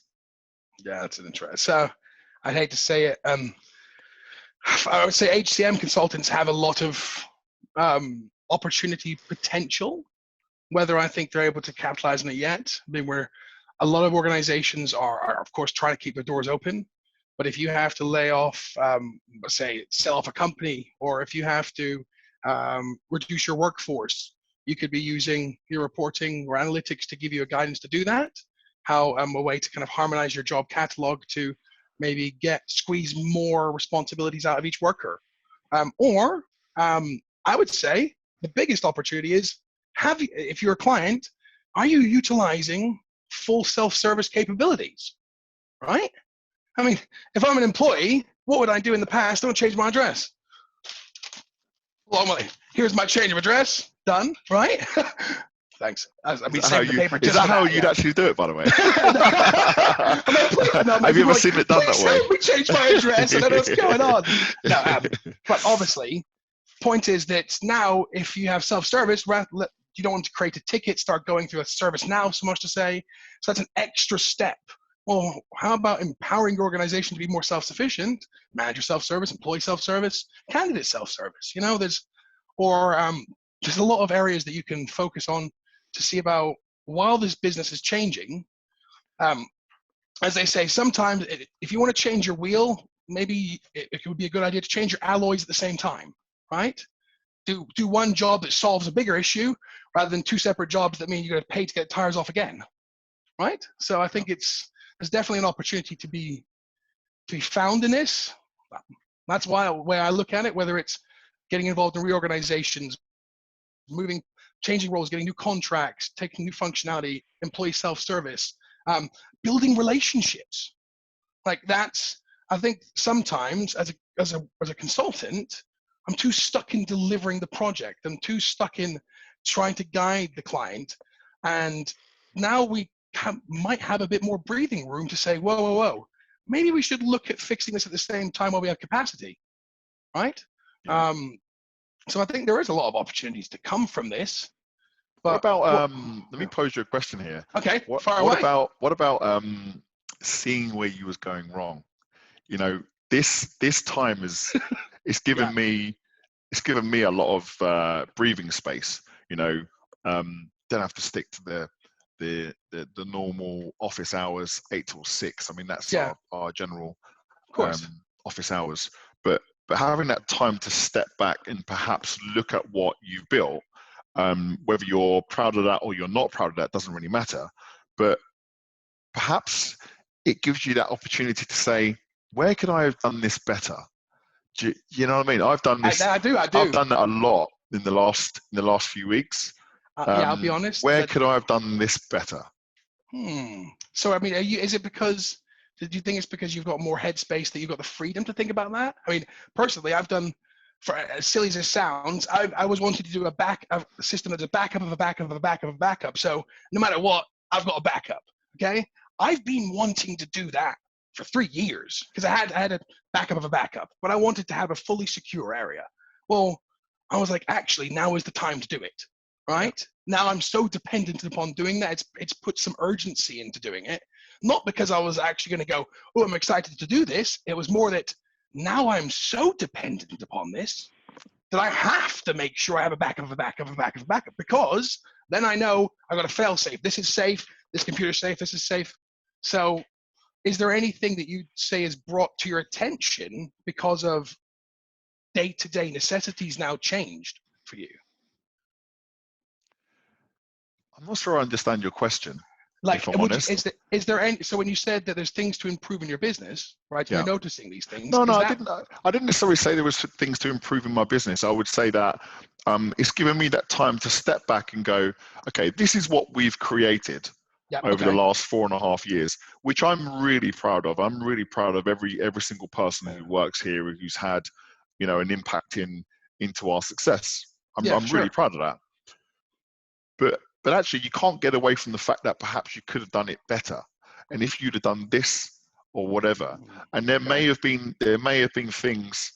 Yeah, that's an interest. So I'd hate to say it. I would say HCM consultants have a lot of opportunity potential. Whether I think they're able to capitalize on it yet, I mean, where a lot of organizations are of course, trying to keep their doors open. But if you have to lay off, say, sell off a company, or if you have to reduce your workforce, you could be using your reporting or analytics to give you a guidance to do that. How a way to kind of harmonize your job catalog to maybe squeeze more responsibilities out of each worker. Or I would say the biggest opportunity is, if you're a client, are you utilizing full self-service capabilities, right? I mean, if I'm an employee, what would I do in the past? Don't change my address. Well, here's my change of address, done, right? Thanks. I've been saving the paper. Is that how you'd actually do it, by the way? Have you ever seen it done that way? Help me change my address. I don't know what's going on. No, but obviously, point is that now, if you have self-service, you don't want to create a ticket, start going through a service now, so much to say. So that's an extra step. Well, how about empowering your organization to be more self-sufficient? Manager self-service, employee self-service, candidate self-service. There's a lot of areas that you can focus on to see about, while this business is changing. As they say, sometimes if you want to change your wheel, maybe it would be a good idea to change your alloys at the same time, right? Do one job that solves a bigger issue rather than 2 separate jobs that mean you're going to pay to get tires off again, right? So I think there's definitely an opportunity to be to be found in this. That's why where I look at it, whether it's getting involved in reorganizations, changing roles, getting new contracts, taking new functionality, employee self-service, building relationships. Like that's, I think sometimes as a consultant, I'm too stuck in delivering the project. I'm too stuck in trying to guide the client. And now we might have a bit more breathing room to say, whoa, maybe we should look at fixing this at the same time while we have capacity, right? Yeah. So I think there is a lot of opportunities to come from this. But what about let me pose you a question here. Okay, What away. about seeing where you was going wrong? You know, this time is it's given me a lot of breathing space. You know, don't have to stick to the normal office hours, 8 till 6. I mean, that's our general office hours. But having that time to step back and perhaps look at what you've built, whether you're proud of that or you're not proud of that doesn't really matter. But perhaps it gives you that opportunity to say, where could I have done this better? Do you know what I mean? I've done this. I do. I've done that a lot in the last few weeks. I'll be honest. Where could I have done this better? So I mean, is it because? Do you think it's because you've got more headspace that you've got the freedom to think about that? I mean, personally, I've done, for as silly as it sounds, I was wanting to do a system that's a backup of a backup of a backup of a backup. So no matter what, I've got a backup. Okay, I've been wanting to do that for 3 years because I had a backup of a backup, but I wanted to have a fully secure area. Well, I was like, actually, now is the time to do it. Right? Now I'm so dependent upon doing that. It's put some urgency into doing it. Not because I was actually going to go, oh, I'm excited to do this. It was more that now I'm so dependent upon this that I have to make sure I have a backup of a backup of a backup of a backup, because then I know I've got a fail safe. This is safe. This computer's safe. This is safe. So is there anything that you'd say is brought to your attention because of day-to-day necessities now changed for you? I'm not sure I understand your question. Like, if I'm honest. Is there any? So when you said that there's things to improve in your business, right? You're noticing these things. No, I didn't necessarily say there was things to improve in my business. I would say that it's given me that time to step back and go, okay, this is what we've created over the last 4.5 years, which I'm really proud of. I'm really proud of every single person who works here who's had, an impact into our success. I'm really proud of that. But actually, you can't get away from the fact that perhaps you could have done it better. And if you'd have done this or whatever, and there may have been things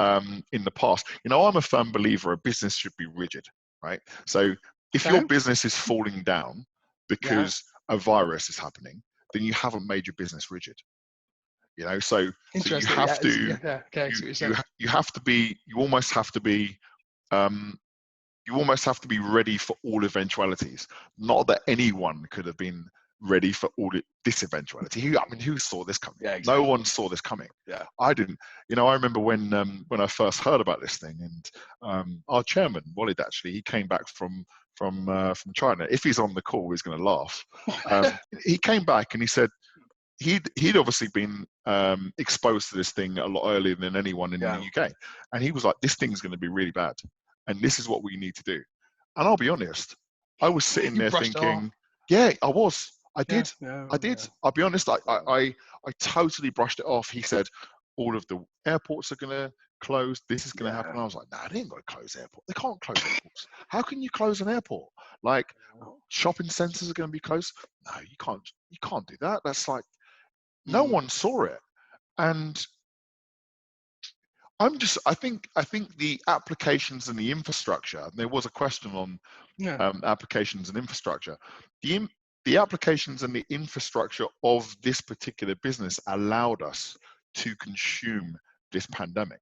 in the past. I'm a firm believer a business should be rigid, right? So if your business is falling down because a virus is happening, then you haven't made your business rigid. So you have to you almost have to be ready for all eventualities. Not that anyone could have been ready for all this eventuality. Who saw this coming? Yeah, exactly. No one saw this coming. Yeah, I didn't. I remember when I first heard about this thing, and our chairman, Walid, actually, he came back from China. If he's on the call, he's going to laugh. He came back and he said he'd obviously been exposed to this thing a lot earlier than anyone in the UK, and he was like, "This thing's going to be really bad. And this is what we need to do." And I'll be honest, I was sitting there thinking, I did. I'll be honest, I totally brushed it off. He said, all of the airports are going to close. This is going to happen. I was like, no, they ain't got to close airports. They can't close airports. How can you close an airport? Like, shopping centers are going to be closed. No, you can't do that. That's like, no one saw it. And I think the applications and the infrastructure, there was a question on applications and infrastructure. The applications and the infrastructure of this particular business allowed us to consume this pandemic.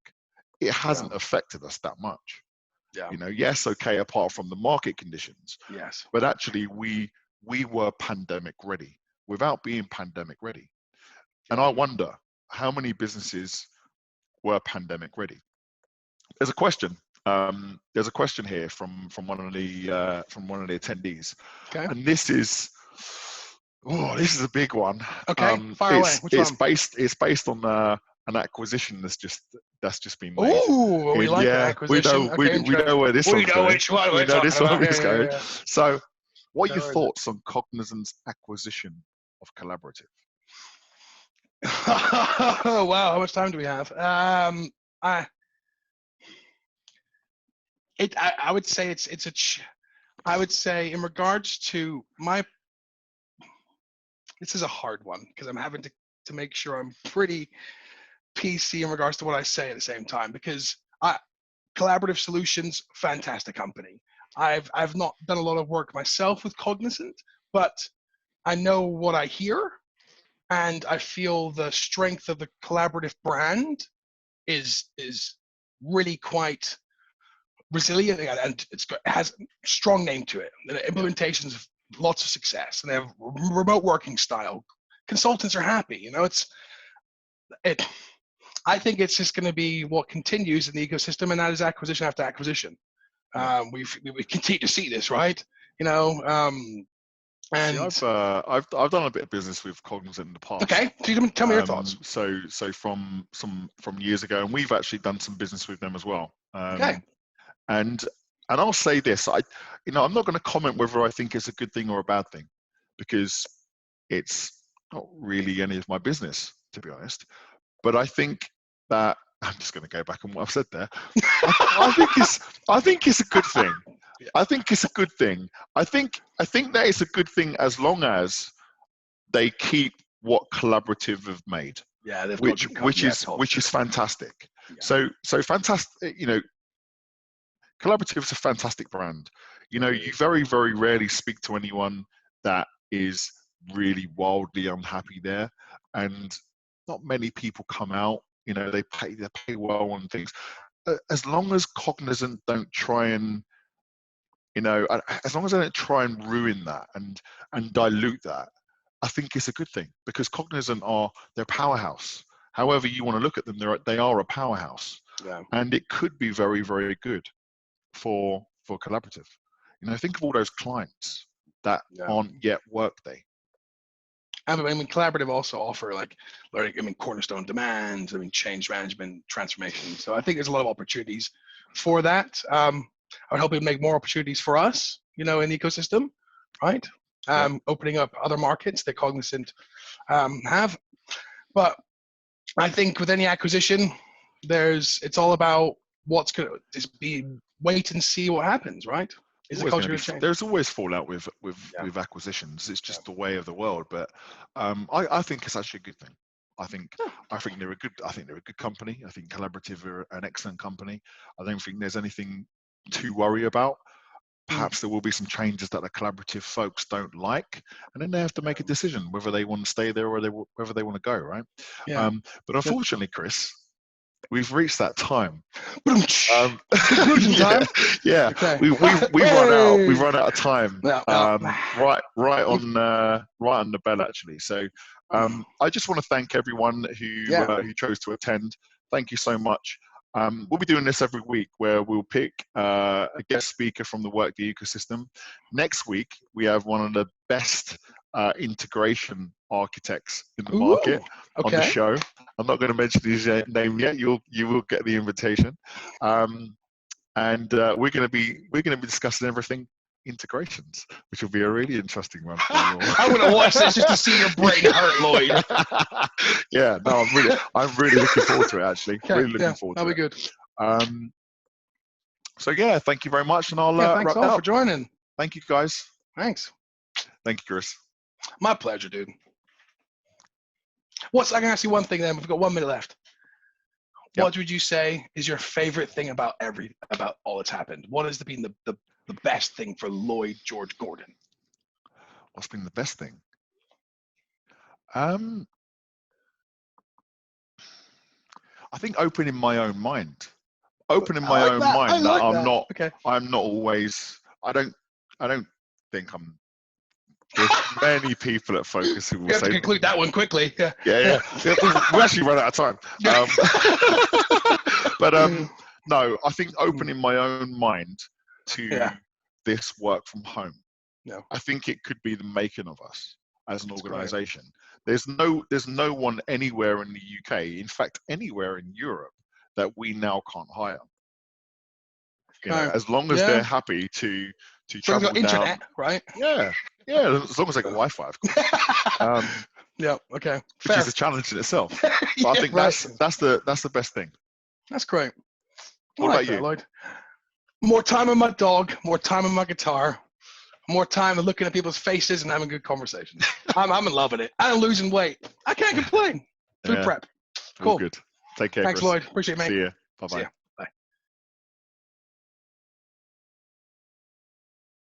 It hasn't affected us that much. Yes, okay, apart from the market conditions. Yes. But actually we were pandemic ready without being pandemic ready. And I wonder how many businesses were pandemic ready. There's a question. There's a question here from one of the attendees, and this is Oh, this is a big one. Okay, fire away. Which one? It's based on an acquisition that's just been made. Ooh, we like an Yeah, acquisition. Okay, we know where this we one's know going. which one We we're know talking this one about. is going. Yeah. So, what are your Where is it? thoughts on Cognizant's acquisition of Collaborative? Wow, how much time do we have? I would say I would say in regards to this is a hard one because I'm having to make sure I'm pretty PC in regards to what I say at the same time, because Collaborative Solutions, fantastic company. I've not done a lot of work myself with Cognizant, but I know what I hear, and I feel the strength of the Collaborative brand is really quite resilient, and it has a strong name to it. The implementations have lots of success, and they have remote working style. Consultants are happy. I think it's just going to be what continues in the ecosystem, and that is acquisition after acquisition. We continue to see this, right? And See, I've done a bit of business with Cognizant in the past. Okay, tell me your thoughts. So from years ago, and we've actually done some business with them as well. Okay. And I'll say this, I'm not going to comment whether I think it's a good thing or a bad thing, because it's not really any of my business, to be honest. But I think that I'm just going to go back on what I've said there. I think it's a good thing. I think it's a good thing. I think that it's a good thing as long as they keep what Collaborative have made. Yeah, they've which is fantastic. Yeah. So fantastic. Collaborative is a fantastic brand. You very, very rarely speak to anyone that is really wildly unhappy there, and not many people come out. They pay well on things. As long as Cognizant don't try and, as long as they don't try and ruin that and dilute that, I think it's a good thing, because Cognizant they're a powerhouse. However you want to look at them, they are a powerhouse, and it could be very, very good for Collaborative. Think of all those clients that aren't yet Workday. I mean, Collaborative also offer cornerstone demands, change management, transformation. So I think there's a lot of opportunities for that. I would hope it would make more opportunities for us, in the ecosystem, right? Opening up other markets that Cognizant have. But I think with any acquisition, it's all about what's going to just be wait and see what happens, right? Is the culture going to change? There's always fallout with acquisitions. It's just the way of the world. But I think it's actually a good thing. I think they're a good company. I think Collaborative are an excellent company. I don't think there's anything to worry about. Perhaps there will be some changes that the Collaborative folks don't like, and then they have to make a decision whether they want to stay there or whether they want to go, right? Yeah. But unfortunately, Chris, we've reached that time. Yeah. Okay. We've run out of time. Right on the bell, actually. So I just want to thank everyone who chose to attend. Thank you so much. We'll be doing this every week, where we'll pick a guest speaker from the Workday ecosystem. Next week, we have one of the best integration architects in the market on the show. I'm not going to mention his name yet. You will get the invitation, and we're going to be discussing everything integrations, which will be a really interesting one. I'm going to watch this just to see your brain hurt, Lloyd. Yeah, no, I'm really looking forward to it, actually. Really looking forward to it. That'll be good. So yeah, thank you very much, and I'll thanks all for joining. Thank you, guys. Thanks. Thank you, Chris. My pleasure, dude. I can ask you one thing then. We've got 1 minute left. What would you say is your favorite thing about all that's happened? What has been the best thing for Lloyd George Gordon? What's been the best thing? I think opening my own mind. Opening my own mind that I'm not always. I don't think I'm. There's many people at Focus who will say. You have to conclude that one quickly. Yeah. We actually run out of time. But no, I think opening my own mind to this work from home. Yeah. I think it could be the making of us. as an That's great. organization. There's no one anywhere in the UK, in fact, anywhere in Europe, that we now can't hire. You know, as long as they're happy to So travel got internet, down. right? Yeah, as long as they got Wi-Fi, of course. Yeah. Okay. Which Fair. is a challenge in itself. Yeah, But I think right. that's the best thing. That's great. What I like about that, you? Lloyd. More time with my dog, more time with my guitar, more time of looking at people's faces and having good conversations. I'm in love with it. I'm losing weight. I can't complain. Food Yeah. prep. All Cool. good. Take care, Thanks, Chris. Lloyd. Appreciate it, mate. See ya. See Bye-bye. ya.